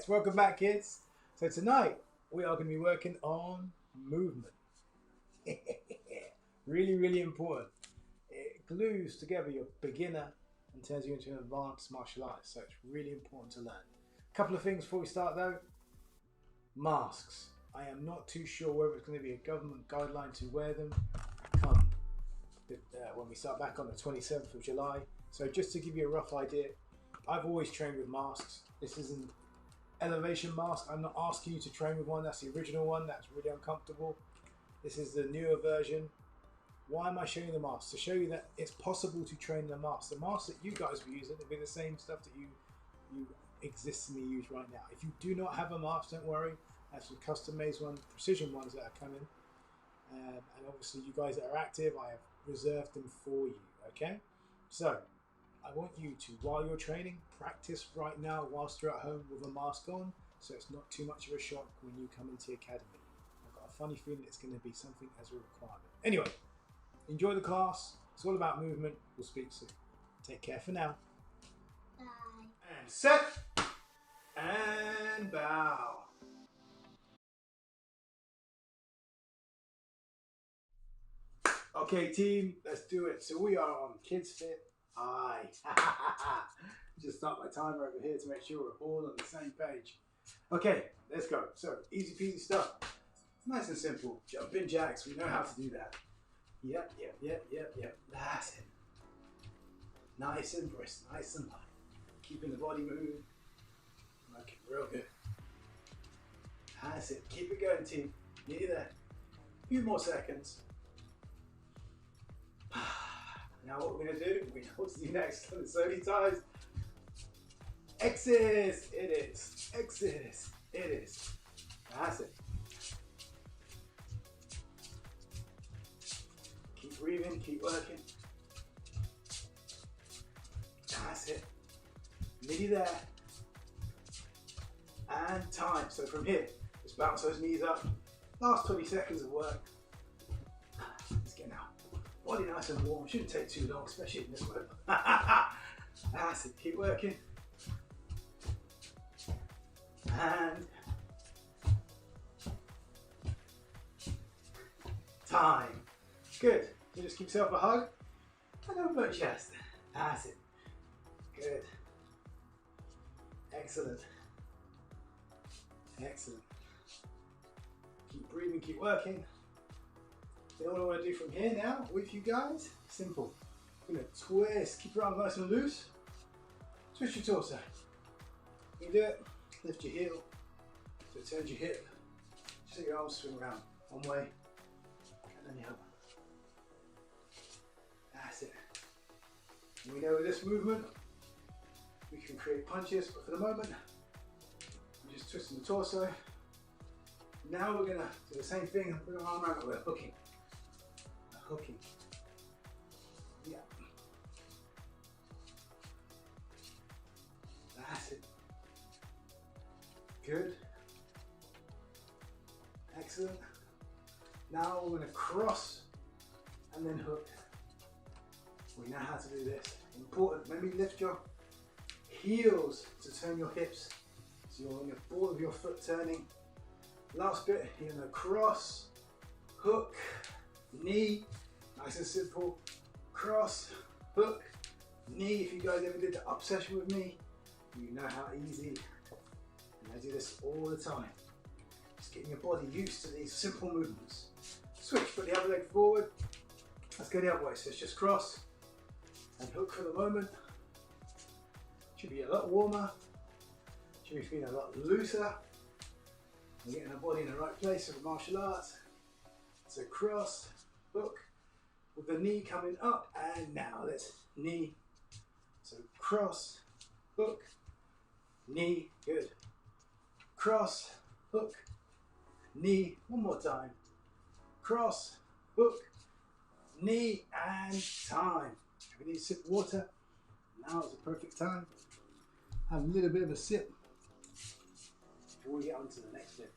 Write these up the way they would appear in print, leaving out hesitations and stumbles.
welcome back kids. So tonight we are going to be working on movement. Really important. It glues together your beginner and turns you into an advanced martial artist, so it's really important to learn. A couple of things before we start though. Masks. I am not too sure whether it's going to be a government guideline to wear them come when we start back on the 27th of July. So just to give you a rough idea, I've always trained with masks. This is an elevation mask. I'm not asking you to train with one. That's the original one. That's really uncomfortable. This is the newer version. Why am I showing the mask? To show you that it's possible to train the mask. The mask that you guys were using will be the same stuff that you existingly use right now. If you do not have a mask, don't worry. I have some custom made ones, precision ones that are coming. And obviously you guys that are active, I have reserved them for you, okay? So, I want you to, while you're training, practice right now whilst you're at home with a mask on, so it's not too much of a shock when you come into the academy. I've got a funny feeling it's going to be something as a requirement. Anyway, enjoy the class. It's all about movement. We'll speak soon. Take care for now. Bye. And set. And bow. Okay team, let's do it. So we are on Kids Fit I. Just start my timer over here to make sure we're all on the same page. Okay, let's go. So easy peasy stuff. Nice and simple. Jumping jacks, we know how to do that. Yep. That's it. Nice and brisk, nice and light. Keeping the body moving. Working real good. That's it. Keep it going team. Nearly there. A few more seconds. Now what we're going to do, we know what to do next. Done it so many times. Exit, it is. Exit, it is. That's it. Keep breathing, keep working. That's it. Nearly there. And time. So from here, just bounce those knees up. Last 20 seconds of work. Let's get now. Body nice and warm, shouldn't take too long, especially in this weather. That's it, keep working. And time. Good. So just give yourself a hug and open your chest. That's it. Good. Excellent. Excellent. Keep breathing, keep working. Then what I want to do from here now with you guys, simple. I'm going to twist, keep your arms nice and loose. Twist your torso. You do it, lift your heel, so it turns your hip. Just let your arms swing around one way and then the other. That's it. And we know with this movement, we can create punches, but for the moment, we're just twisting the torso. Now we're going to do the same thing, put our arm around, but we're hooking. Hooking. Yeah. That's it. Good. Excellent. Now we're going to cross and then hook. We know how to do this. Important. Maybe lift your heels to turn your hips. So you're on your ball of your foot turning. Last bit, you're going to cross, hook, knee, nice and simple, cross, hook, knee. If you guys ever did the up session with me, you know how easy, and I do this all the time. Just getting your body used to these simple movements. Switch, put the other leg forward. Let's go the other way. So it's just cross and hook for the moment. Should be a lot warmer, should be feeling a lot looser. We're getting our body in the right place for martial arts. So cross, hook, with the knee coming up, and now let's knee. So cross, hook, knee, good. Cross, hook, knee, one more time. Cross, hook, knee, and time. If you need a sip of water, now is the perfect time. Have a little bit of a sip before we get on to the next bit.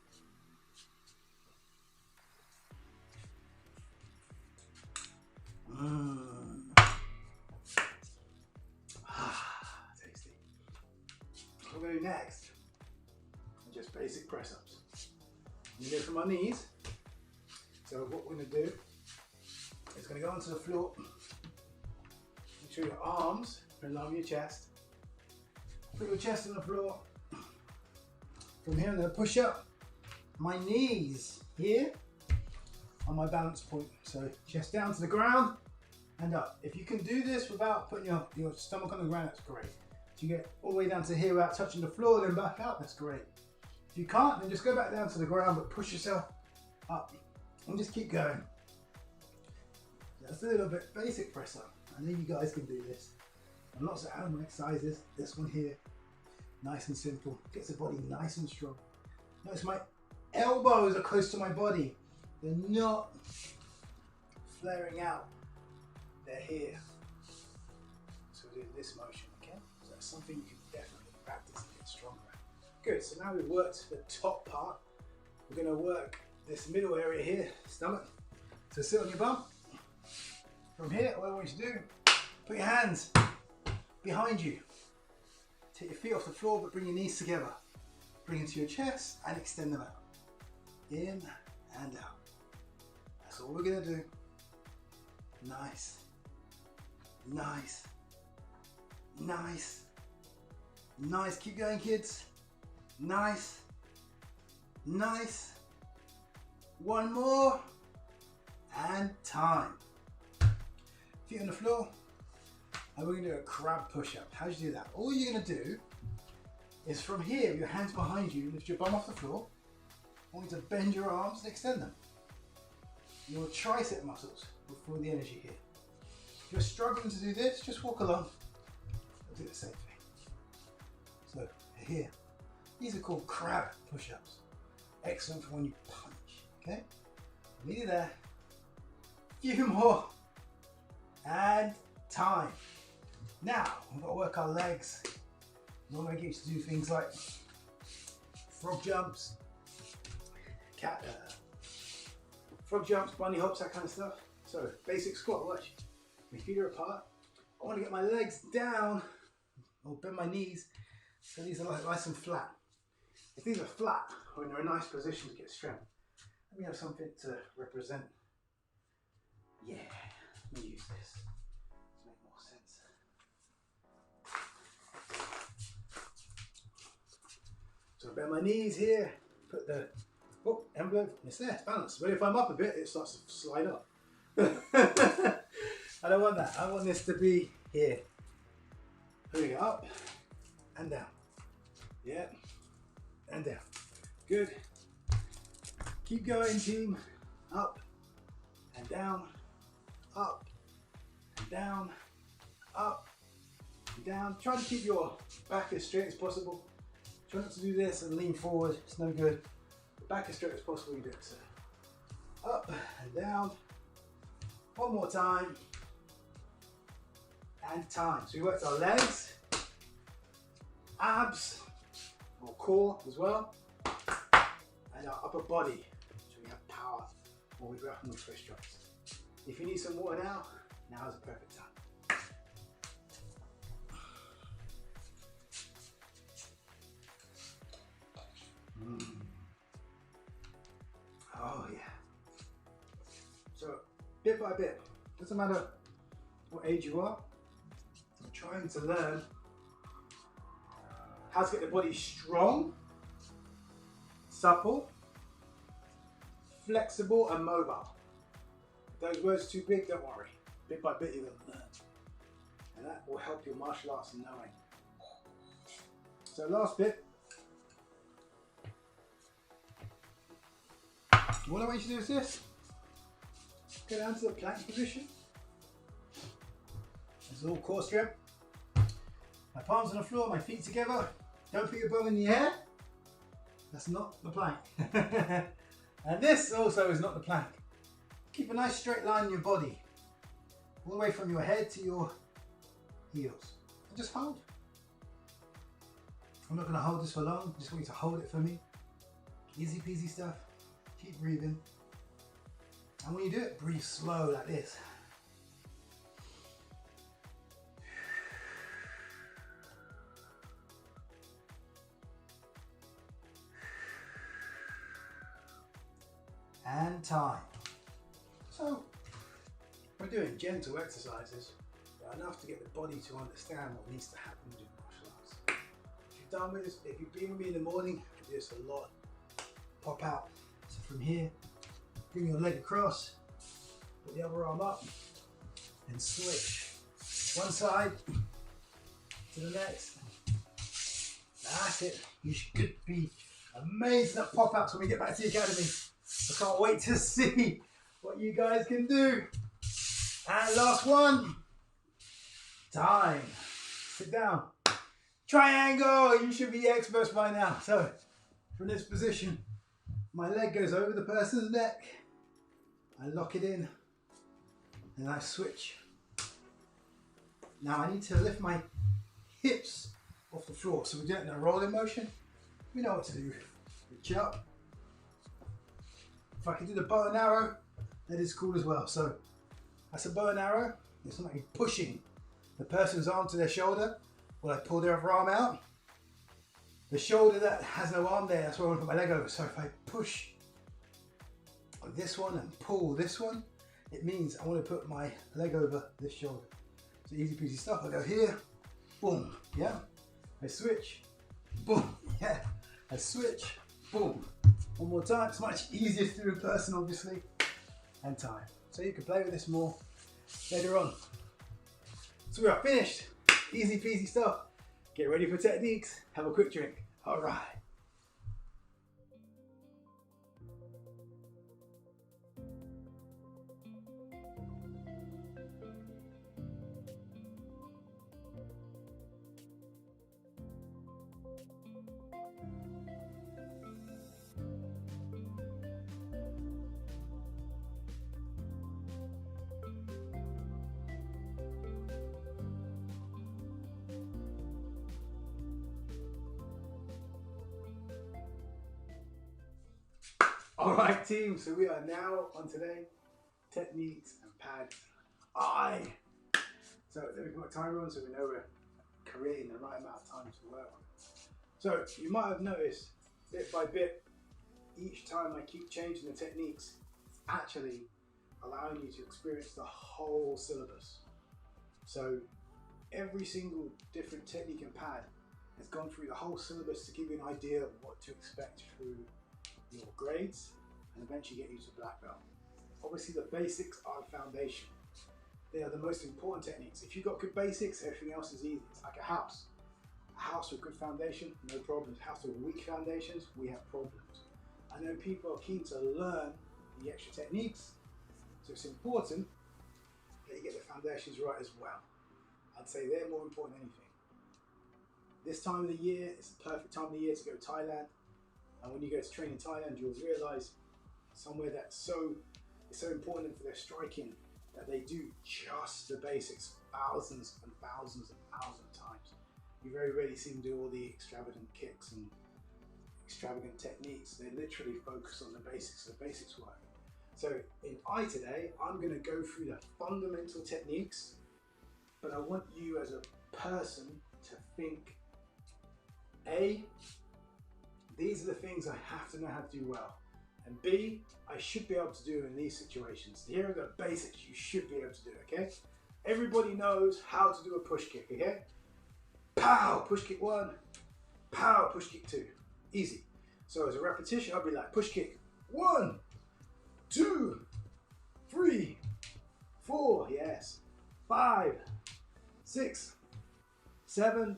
Tasty. What we're going to do next basic press ups. You go from our knees. So what we're going to do is going to go onto the floor. Make sure your arms are in line with your chest. Put your chest on the floor. From here I'm going to push up my knees here on my balance point. So chest down to the ground and up. If you can do this without putting your stomach on the ground, that's great. If you get all the way down to here without touching the floor, then back up, that's great. If you can't, then just go back down to the ground, but push yourself up and just keep going. That's a little bit basic press up. I know you guys can do this. And lots of animal exercises. This one here, nice and simple. Gets the body nice and strong. Notice my elbows are close to my body. They're not flaring out. They're here. So we're doing this motion, okay? So that's something you can definitely practice and get stronger at. Good, so now we've worked the top part. We're gonna work this middle area here, stomach. So sit on your bum. From here, what I want you to do, put your hands behind you. Take your feet off the floor, but bring your knees together. Bring them to your chest and extend them out. In and out. That's all we're gonna do. Nice. Nice. Nice. Nice. Keep going, kids. Nice. Nice. One more. And time. Feet on the floor. And we're going to do a crab push-up. How do you do that? All you're going to do is from here, with your hands behind you, lift your bum off the floor. I want you to bend your arms and extend them. Your tricep muscles will feel the energy here. If you're struggling to do this, just walk along. I'll do the same thing. So here, these are called crab push-ups. Excellent for when you punch, okay? Nearly there. Few more. And time. Now, we've got to work our legs. Normally I get used to do things like frog jumps, frog jumps, bunny hops, that kind of stuff. So, basic squat, watch. My feet are apart. I want to get my legs down, or bend my knees, so these are nice and flat. If these are flat, we're in a nice position to get strength. Let me have something to represent. Yeah, let me use this to make more sense. So I bend my knees here, put the envelope, it's there, it's balanced. But if I'm up a bit, it starts to slide up. I don't want that. I want this to be here. Putting it up and down. Yeah, and down. Good. Keep going, team. Up and down, up and down, up and down. Try to keep your back as straight as possible. Try not to do this and lean forward, it's no good. Back as straight as possible, you do it. So up and down. One more time. And time. So we worked our legs, abs, or core as well, and our upper body. So we have power when we go up and we twist drops. If you need some water now is the perfect time. Oh yeah. So bit by bit, doesn't matter what age you are, I'm trying to learn how to get the body strong, supple, flexible and mobile. If those words are too big, don't worry. Bit by bit you're going to learn. And that will help your martial arts knowing. So last bit. What I want you to do is this. Go down to the plank position. This is all core strength. My palms on the floor, my feet together. Don't put your bum in the air. That's not the plank. And this also is not the plank. Keep a nice straight line in your body. All the way from your head to your heels. And just hold. I'm not going to hold this for long. Just want you to hold it for me. Easy peasy stuff. Keep breathing. And when you do it, breathe slow like this. and time. So we're doing gentle exercises, but enough to get the body to understand what needs to happen within martial arts. If you've done this, if you've been with me in the morning, I do this a lot. Pop out. So from here, bring your leg across, put the other arm up, and switch. One side to the next. That's it. You should be amazed at pop outs when we get back to the academy. I can't wait to see what you guys can do. And last one. Time. Sit down. Triangle. You should be experts by now. So from this position, my leg goes over the person's neck. I lock it in and I switch. Now I need to lift my hips off the floor. So we do it in a rolling motion. We know what to do. Reach up. If I can do the bow and arrow, that is cool as well. So that's a bow and arrow. It's not like pushing the person's arm to their shoulder while I pull their other arm out. The shoulder that has no arm there, that's where I want to put my leg over. So if I push this one and pull this one, it means I want to put my leg over this shoulder. So easy peasy stuff. I go here, boom, yeah. I switch, boom, yeah. I switch, boom. One more time. It's much easier to do in person, obviously, and time. So you can play with this more later on. So we are finished. Easy peasy stuff. Get ready for techniques. Have a quick drink. All right. All right, team. So we are now on today. Techniques and pads. So let me put my timer on so we know we're creating the right amount of time to work with. So you might have noticed bit by bit, each time I keep changing the techniques, it's actually allowing you to experience the whole syllabus. So every single different technique and pad has gone through the whole syllabus to give you an idea of what to expect through your grades and eventually get you to black belt. Obviously the basics are the foundation. They are the most important techniques. If you've got good basics, everything else is easy. It's like a house. A house with good foundation, no problems. A house with weak foundations, we have problems. I know people are keen to learn the extra techniques, so it's important that you get the foundations right as well. I'd say they're more important than anything. This time of the year, it's the perfect time of the year to go to Thailand. And when you go to train in Thailand, you'll realize somewhere that's so important for their striking that they do just the basics thousands and thousands and thousands of times. You very rarely see them do all the extravagant kicks and extravagant techniques. They literally focus on the basics of the basics work. So in I today, I'm going to go through the fundamental techniques, but I want you as a person to think, A, these are the things I have to know how to do well. And B, I should be able to do in these situations. Here are the basics you should be able to do, okay? Everybody knows how to do a push kick, okay? Pow, push kick 1, pow, push kick 2. Easy. So as a repetition, I'll be like, push kick 1, 2, 3, 4, yes, 5, 6, 7,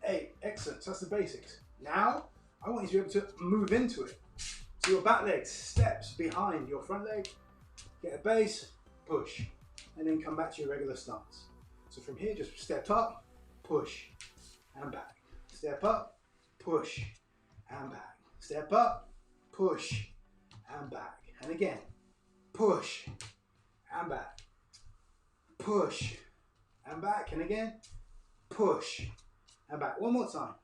8. Excellent, so that's the basics. Now, I want you to be able to move into it. So your back leg steps behind your front leg, get a base, push, and then come back to your regular stance. So from here, just step up, push, and back. Step up, push, and back. Step up, push, and back. And again, push, and back. Push, and back. And again, push, and back. One more time.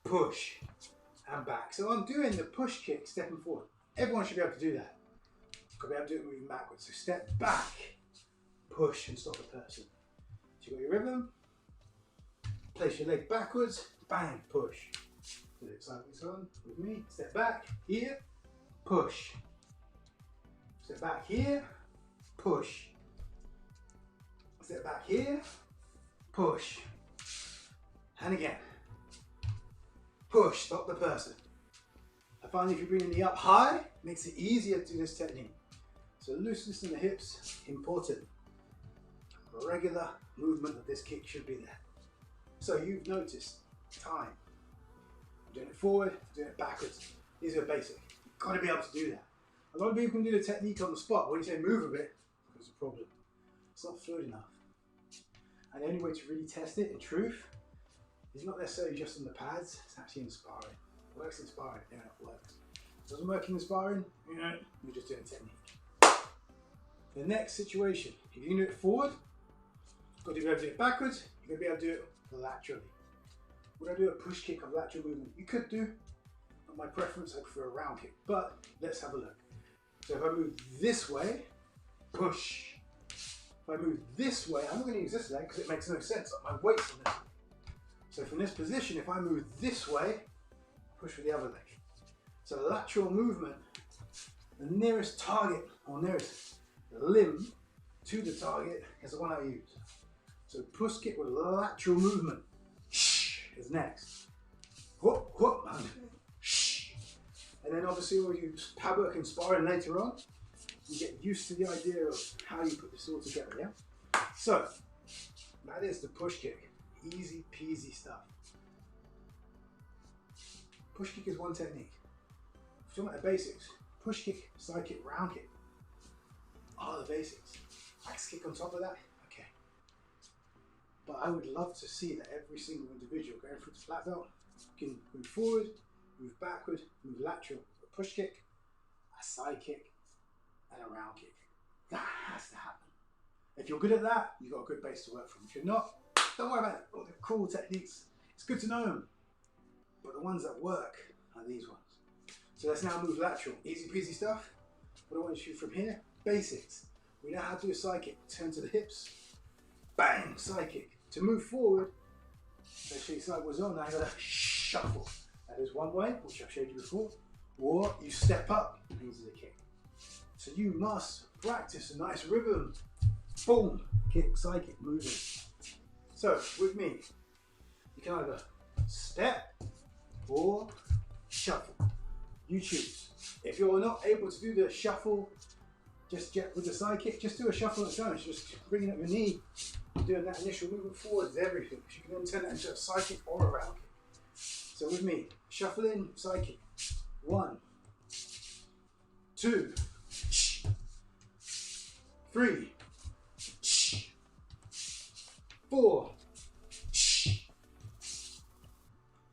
Push, and back. So I'm doing the push kick, stepping forward. Everyone should be able to do that. Got to be able to do it moving backwards. So step back, push, and stop the person. So you got your rhythm. Place your leg backwards, bang, push. Do it like this one with me. Step back, here, push, Step back here, push. Step back here, push. And again. Push, stop the person. I find if you bring the knee up high, it makes it easier to do this technique. So looseness in the hips, important. Regular movement of this kick should be there. So you've noticed time. I'm doing it forward, I'm doing it backwards. These are basic. You've got to be able to do that. A lot of people can do the technique on the spot. When you say move a bit, there's a problem. It's not fluid enough. And the only way to really test it in truth is not necessarily just on the pads, it's actually in sparring. It works in sparring, it works. It doesn't work in sparring, you're just doing a technique. The next situation, if you can do it forward, you've got to be able to do it backwards, you've got to be able to do it laterally. Would I do a push kick of lateral movement? You could do, but my preference, I prefer a round kick. But let's have a look. So if I move this way, push. If I move this way, I'm not going to use this leg because it makes no sense. My weight's on this. So from this position, if I move this way, push with the other leg. So lateral movement, the nearest target or nearest limb to the target is the one I use. So push kick with lateral movement is next. Whoop, whoop, and then obviously when you pad work and sparring later on, you get used to the idea of how you put this all together, yeah? So, that is the push kick. Easy peasy stuff. Push kick is one technique. If you're talking about the basics, push kick, side kick, round kick are the basics. Axe kick on top of that, okay. But I would love to see that every single individual going through the black belt can move forward, move backward, move lateral, a push kick, a side kick, and a round kick. That has to happen. If you're good at that, you've got a good base to work from. If you're not, don't worry about it. All the cool techniques, it's good to know them. But the ones that work are these ones. So let's now move lateral. Easy peasy stuff. What do I want to shoot from here? Basics. We know how to do a side kick. Turn to the hips. Bang, side kick. To move forward, let's show you sideways on. Now you've got to shuffle. That is one way, which I've showed you before. Or you step up into the kick. So you must practice a nice rhythm. Boom, kick, side kick, moving. So with me, you can either step or shuffle. You choose. If you're not able to do the shuffle just with the side kick, just do a shuffle on its own. It's just bringing up your knee, doing that initial movement forward is everything. You can then turn that into a side kick or a round kick. So with me, shuffle in, side kick. 1, 2, 3, 4,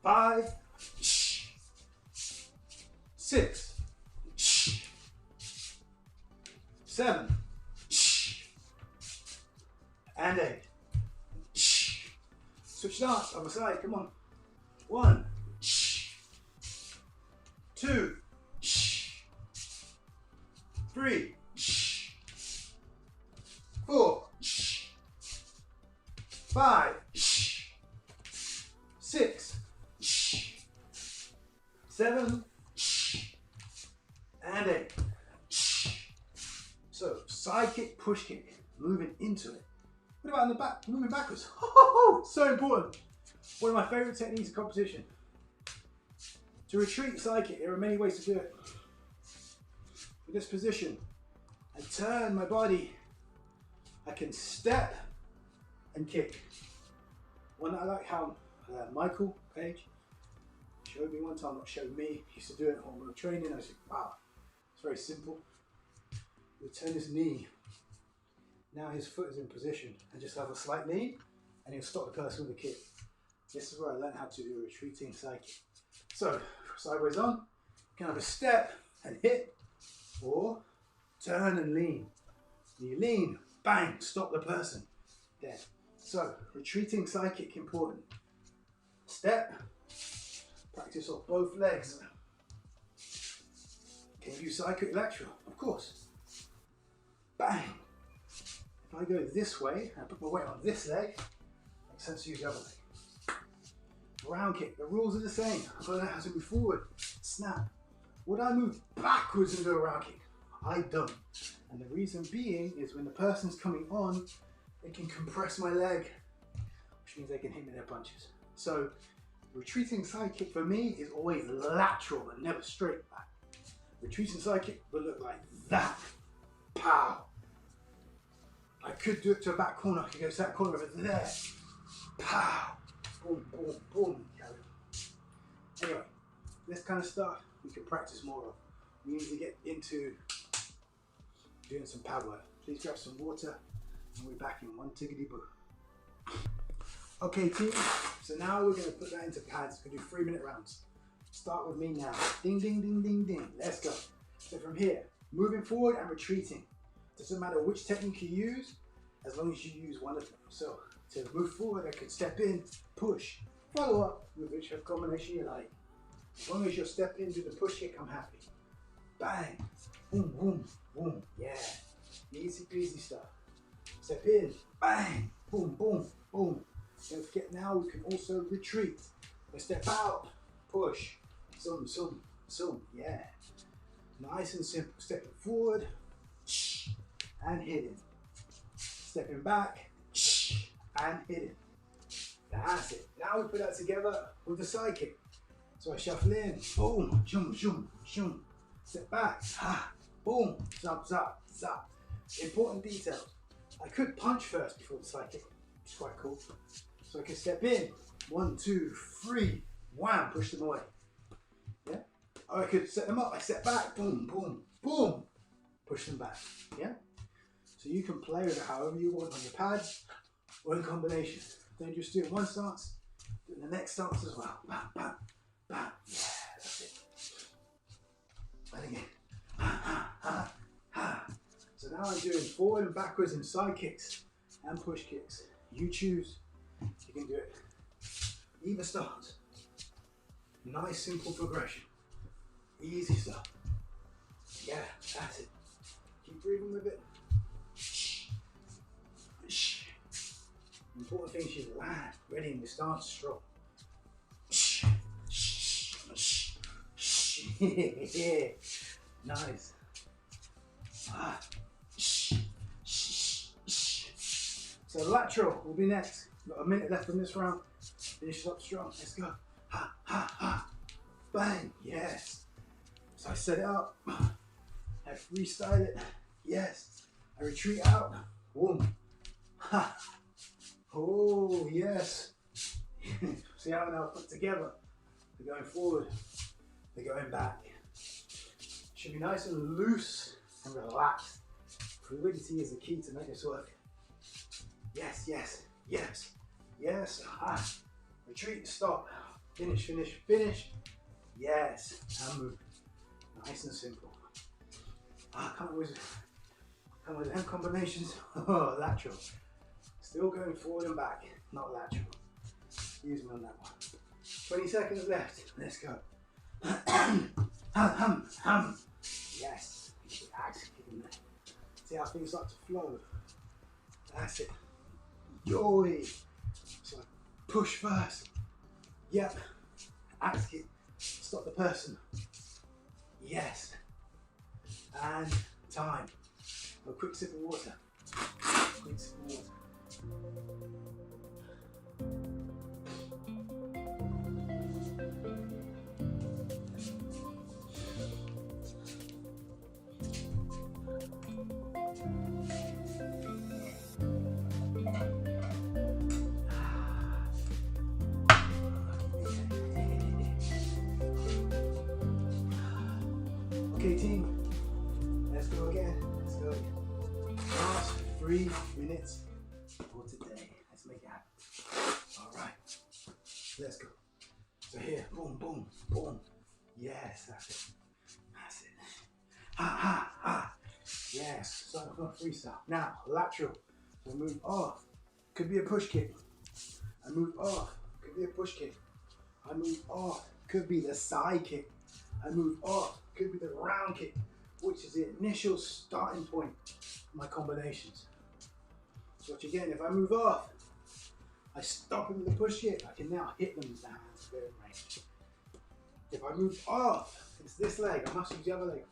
5, 6, 7, and 8. Switch stance, other side, come on. 1, 2, 3, 4, 5, 6, 7, and 8. So side kick, push kick, moving into it. What about in the back? Moving backwards. So important. One of my favourite techniques in competition. To retreat side kick, there are many ways to do it. In this position, I turn my body. I can step and kick. One that I like how Michael Page showed me one time, not showed me, he used to do it when we were training. I was like, wow, it's very simple. He'll turn his knee. Now his foot is in position and just have a slight lean and he'll stop the person with a kick. This is where I learned how to do a retreating side kick. So, sideways on, you can have a step and hit or turn and lean. You lean, bang, stop the person. There. So, retreating side kick important. Step, practice off both legs. Can you do side kick lateral? Of course. Bang. If I go this way, I put my weight on this leg, makes sense to use the other leg. Round kick, the rules are the same. I've got to know how to move forward, snap. Would I move backwards and do a round kick? I don't. And the reason being is when the person's coming on, they can compress my leg, which means they can hit me their punches. So retreating side kick for me is always lateral and never straight back. Retreating side kick will look like that. Pow. I could do it to a back corner. I could go to that corner over there. Pow. Boom, boom, boom. Anyway, this kind of stuff we can practice more of. We need to get into doing some pad work. Please grab some water and we're back in one tickety boo. Okay team, so now we're going to put that into pads. We're going to do 3-minute rounds. Start with me now. Ding, ding, ding, ding, ding. Let's go. So from here, moving forward and retreating. Doesn't matter which technique you use, as long as you use one of them. So to move forward, I could step in, push, follow up with whichever combination you like. As long as you're stepping into the push kick, I'm happy. Bang, boom, boom, boom. Yeah, easy peasy stuff. Step in, bang, boom, boom, boom. Don't forget now we can also retreat. We step out, push, zoom, zoom, zoom. Yeah, nice and simple. Stepping forward and hitting. Stepping back and hitting. That's it. Now we put that together with the side kick. So I shuffle in, boom, zoom, zoom, zoom. Step back, ha, boom, zap, zap, zap. Important details. I could punch first before the side kick, which is quite cool. So I can step in, 1, 2, 3, wham, push them away. Yeah? Or I could set them up, I step back, boom, boom, boom, push them back. Yeah? So you can play with it however you want on your pads or in combination. Don't just do it one stance, do it in the next stance as well. Bam, bam, bam. Yeah, that's it. And again. Ha, ha, ha, ha. So now I'm doing forward and backwards and side kicks and push kicks. You choose. You can do it. Either stance. Nice simple progression. Easy stuff. Yeah, that's it. Keep breathing with it. Important thing is you land ready and you start strong. Nice. So lateral will be next. We've got a minute left in this round. Finish it up strong. Let's go. Ha, ha, ha. Bang. Yes. So I set it up. I freestyle it. Yes. I retreat out. Boom. Ha. Oh, yes. See how they're put together. They're going forward. They're going back. Should be nice and loose and relaxed. Fluidity is the key to make this work. Yes, yes, yes, yes. Ah. Retreat, stop. Finish, finish, finish. Yes, and move. Nice and simple. Ah, come with hand combinations. Oh, lateral. Still going forward and back, not lateral. Use me on that one. 20 seconds left. Let's go. Hum, hum. Yes. Relax. See how things start to flow. That's it. Yoy. So push first. Yep. Axe kick. Stop the person. Yes. And time. A quick sip of water. Quick sip of water. Okay team, let's go again, let's go again. Last 3 minutes for today. Let's make it happen. All right, let's go. So here, boom, boom, boom. Yes, that's it. That's it. Ha, ha, ha. Yes, so I'm going to freestyle. Now, lateral. So move off. Could be a push kick. I move off. Could be a push kick. I move off. Could be the side kick. I move off. Could be the round kick, which is the initial starting point of my combinations. So what you get, if I move off, I stop them with the push kick, I can now hit them down to their range. If I move off, it's this leg, I must use the other leg.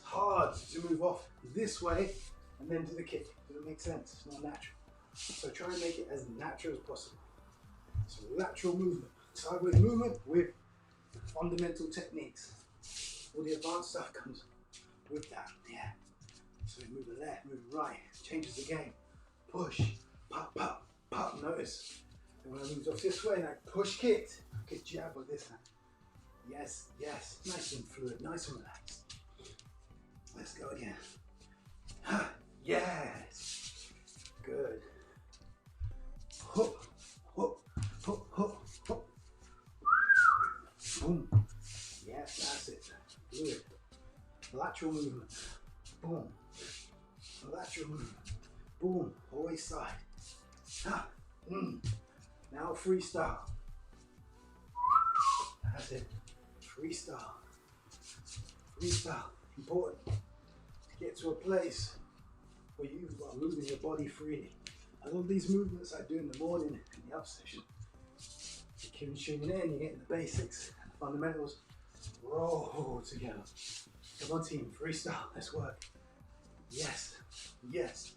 hard to move off this way and then do the kick. Doesn't make sense. It's not natural. So try and make it as natural as possible. So lateral movement, sideways movement with fundamental techniques. All the advanced stuff comes with that. Yeah. So move the left, move the right, changes the game. Push, pop, pop, pop. Notice. And when I moved off this way, like push kicked. Good jab with this hand. Yes, yes. Nice and fluid, nice and relaxed. Let's go again. Yes. Good. Hook, hook, hook, hook, hook. Boom. Yes, that's it. Good. Lateral movement. Boom. Lateral movement. Boom. Always side. Now freestyle. That's it. Freestyle. Freestyle. Important to get to a place where you are moving your body freely. A lot of these movements I do in the morning in the up session. You keep tuning in, you're getting the basics and the fundamentals roll together. Come on team, freestyle, let's work. Yes, yes,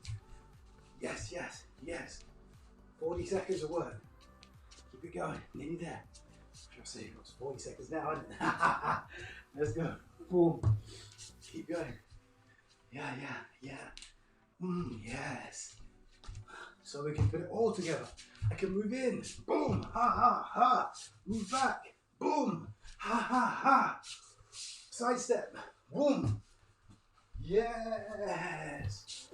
yes, yes, yes. 40 seconds of work. Keep it going, nearly there. I'll say it was 40 seconds now, isn't it? Let's go. Boom. Keep going. Yeah, yeah, yeah. Yes. So we can put it all together. I can move in. Boom. Ha, ha, ha. Move back. Boom. Ha, ha, ha. Side step. Boom. Yes.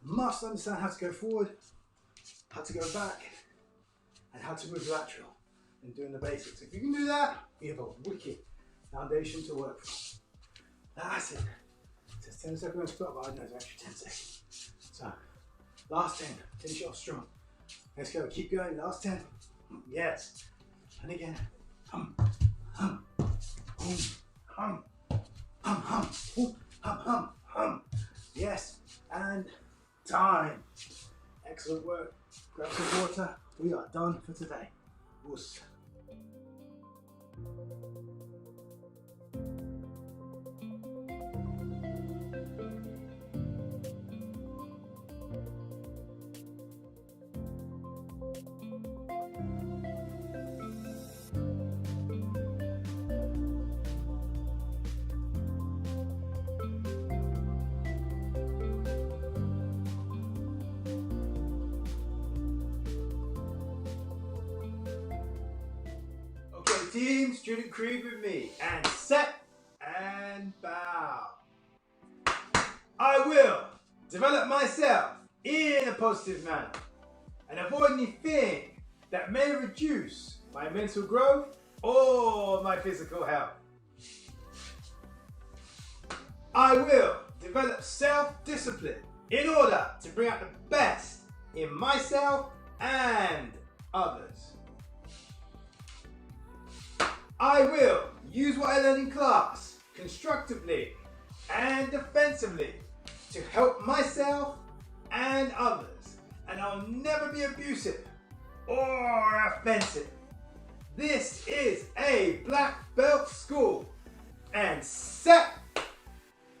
Must understand how to go forward, how to go back, and how to move lateral and doing the basics. If you can do that, you have a wicked foundation to work from. That's it. It says 10 seconds stop, but I know it's actually 10 seconds. So, last 10, finish it off strong. Let's go, keep going, last 10. Yes. And again. Hum, hum, hum, hum, hum, hum, hum, hum, hum. Yes, and time. Excellent work. Grab some water. We are done for today. Woos. Team, student creep with me, and set and bow. I will develop myself in a positive manner and avoid anything that may reduce my mental growth or my physical health. I will develop self-discipline in order to bring out the best in myself and others. I will use what I learn in class constructively and defensively to help myself and others, and I'll never be abusive or offensive. This is a black belt school, and set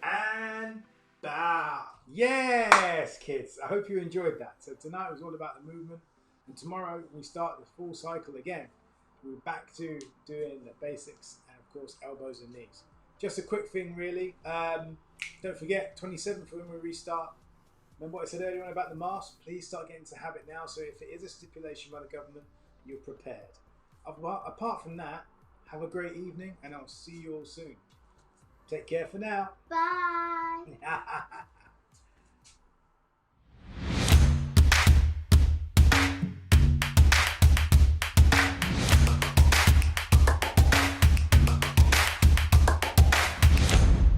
and bow. Yes, kids, I hope you enjoyed that. So tonight was all about the movement, and tomorrow we start the full cycle again. We're back to doing the basics and of course elbows and knees. Just a quick thing really, don't forget 27th when we restart. Remember what I said earlier on about the mask? Please start getting into habit now, so if it is a stipulation by the government, you're prepared. Apart from that, have a great evening and I'll see you all soon. Take care for now. Bye.